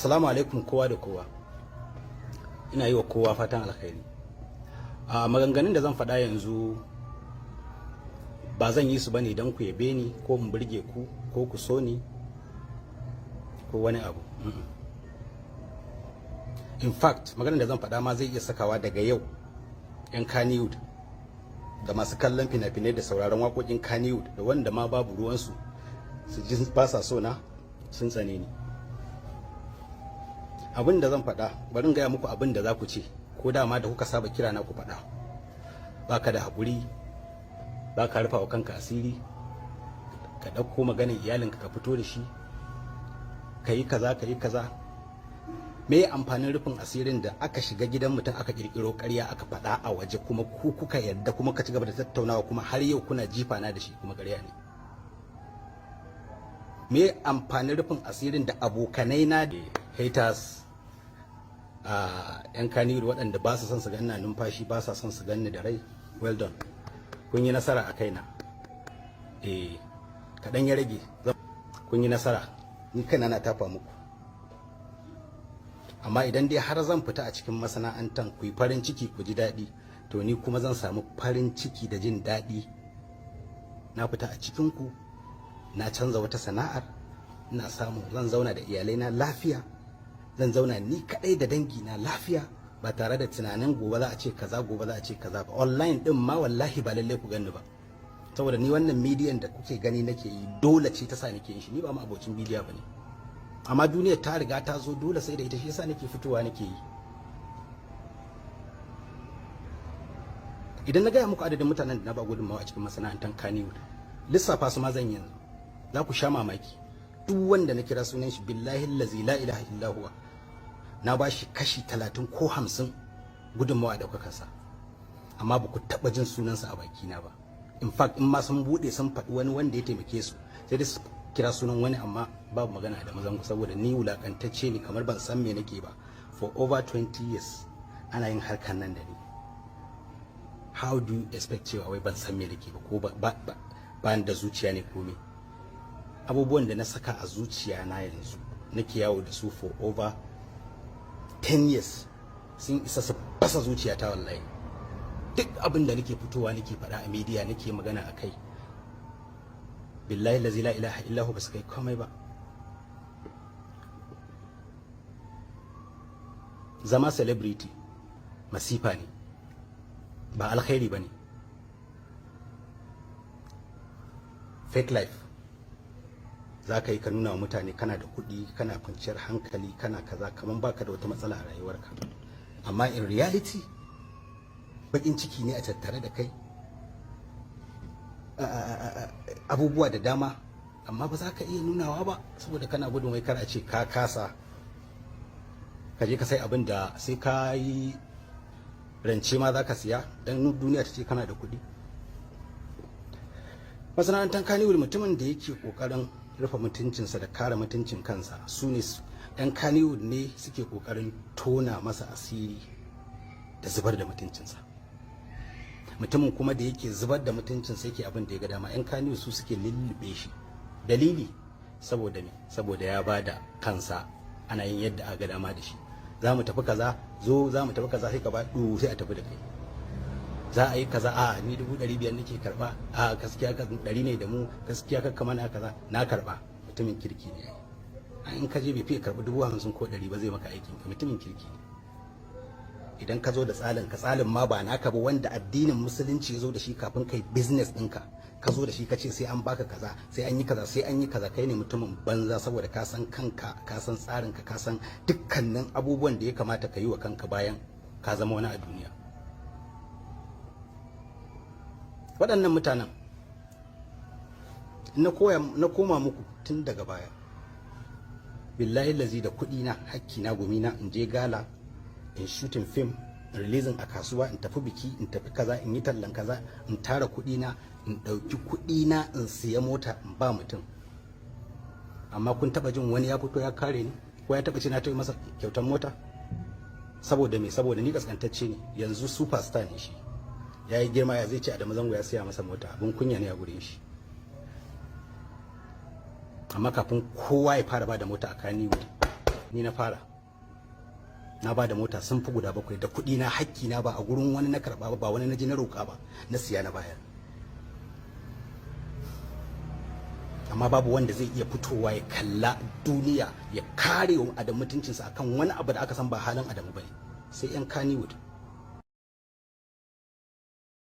Assalamu alaikum kowa da kowa. Ina yi wa kowa fatan alkhairi. A maganganun da zan faɗa yanzu ba zan yi su bane don ku yabe ni ko in burge ku ko ku so ni ko wani abu. In fact, maganar da zan faɗa ma zai iya sakawa daga yau 'yan Kannywood da masu kallon fina-finai da sauraron waƙoƙin Kannywood da wanda ma babu ruwansu su ji ba sa so na sun tsane ni. Abin da zan faɗa bari in gaya muku abin da za ku ce ko dama da kuka saba kira na ku faɗa. Baka da haƙuri, baka rufa wa kanka asiri, ka ɗauko maganar iyalinka ka fito da shi, ka yi kaza ka yi kaza. Me amfanin rufin asirin da aka shiga gidan mutum aka kirkiro ƙarya aka faɗa a waje kuma ku kuka yarda kuma ka ci gaba da tattaunawa kuma har yau kuna jifa na da shi kuma ƙarya ne. Me amfanin rufin asirin da abokanai na da haters a 'yan Kannywood waɗanda ba su son su ganna numfashi ba sa son su ganni da rai, well done, kun yi nasara a kaina. Kaɗan ya rage kun yi nasara, ni kaina na tafa muku. Amma idan dai har zan fita a cikin masana'antar ku yi farin ciki ku ji daɗi, to ni kuma zan samu farin ciki da jin daɗi. Na fita a cikinku, na canza wata sana'ar, ina samu zan zauna da iyalaina lafiya, zan zauna ni kaɗai da dangina lafiya ba tare da tunanin gobe za a ce kaza gobe za a ce kaza ba. Online ɗin ma wallahi ba lallai ku gani ba, saboda ni wannan midiyan da kuke gani nake yi dole ce ta sa nake yin shi, ni ba ma abocin bidiyo ba ne. Amma duniyar ta riga ta zo dole sai da ita, shi yasa nake fitowa nake yi. Idan na gaya muku adadin mutanen da na ba gudunmawa a cikin masana'antar Kannywood, lissafa su ma zan yanzu, za ku sha mamaki. Duk wanda na kira sunan shi billahi allazi la ilaha illa huwa na ba shi kashi 30 ko 50 gudunmawa da kuka sa, amma ba ku taba jin sunansa a bakina ba. In fact, in ma sun bude sun faɗi wani wanda ya taimake su, sai dai su kira sunan wani amma babu magana da mazan ku, saboda ni wulakantacce ne kamar ban san me nake ba. For over 20 years ana yin harkan nan da ni. How do you expect cewa wai ban san me nake ba ko ba da zuciya ne ko me? Abubuwan da na saka a zuciya na yanzu nake yawo da su for over 10 years sun isa su fasa zuciyata wallahi. Duk abin da nake fitowa nake faɗa a media nake magana a kai, billahi lazi la ilaha illahu ba su kai komai ba. Zama celebrity masifa ne, ba alkhairi ba ne. Fake life za ka yi ka nuna wa mutane kana da kuɗi, kana kwanciyar hankali, kana kaza, kaman baka da wata matsala a rayuwarka, amma in reality baƙin ciki ne a tattare da kai, abubuwa da dama, amma ba za ka iya nunawa ba saboda kana gudun wai kar a ce ka kasa, ka je ka sai abin da sai ka yi rance ma za ka siya don duniya ta ce kana da kuɗi. Masana'antar Kannywood mutumin da yake ƙoƙarin rufe mutuncinsa da kare mutuncin kansa su ne 'yan Kannywood ne suke ƙoƙarin tona masa asiri da zubar da mutuncinsa. Mutumin kuma da yake zubar da mutuncinsa yake abin da ya ga dama, 'yan Kannywood su suke lullube shi. Dalili saboda me? Saboda ya bada kansa ana yin yadda aka ga dama da shi. Za mu tafi kaza, zo za mu tafi kaza, sai ka ba sai a tafi da kai. Za a yi kaza, a ni 500 nake karba, a gaskiya ka 100 ne da mu, gaskiya ka kama na kaza, na karba. Mutumin kirki ne ai. In ka je bai fiye karbi 50 ko 100 ba zai maka aikin ka, mutumin kirki ne. Idan ka zo da tsalin ka, tsalin ma ba naka ba wanda addinin musulunci ya zo da shi kafin kai business ɗinka, ka zo da shi ka ce sai an baka kaza, sai an yi kaza, sai an yi kaza, kai ne mutumin banza saboda ka san kanka, ka san tsarinka, ka san dukkanin abubuwan da ya kamata ka yi wa kanka bayan ka zama wani a duniya. Waɗannan mutanen na koma muku tun daga baya, billahi lazi da kuɗi na, hakki na, gumi na, in je gala, in shooting film, in releasing a kasuwa, in tafi biki, in tafi kaza, in yi tallan kaza, in tara kuɗi na, in ɗauki kuɗi na, in siya mota in ba mutum. Amma kun taɓa jin wani ya fito ya kare ni ko ya taɓa ce na taɓa masa kyautar mota? Saboda me? Saboda ni kaskantacce ne, yanzu superstar ne shi, ya yi girma, ya zai ce Adamu Zango ya siya masa mota, abin kunya ne a gurin shi. amma kafin kowa ya fara bada mota a Kannywood ni na fara, na ba da mota sun fi guda 7 da kuɗi na, hakki na, ba a gurin wani na karɓa ba wani na je na roƙa ba, na siya na bayar. Amma babu wanda zai iya fitowa ya kalla duniya ya kare wa Adamu mutuncinsa akan wani abu da aka san ba halin Adamu bane, sai 'yan Kannywood.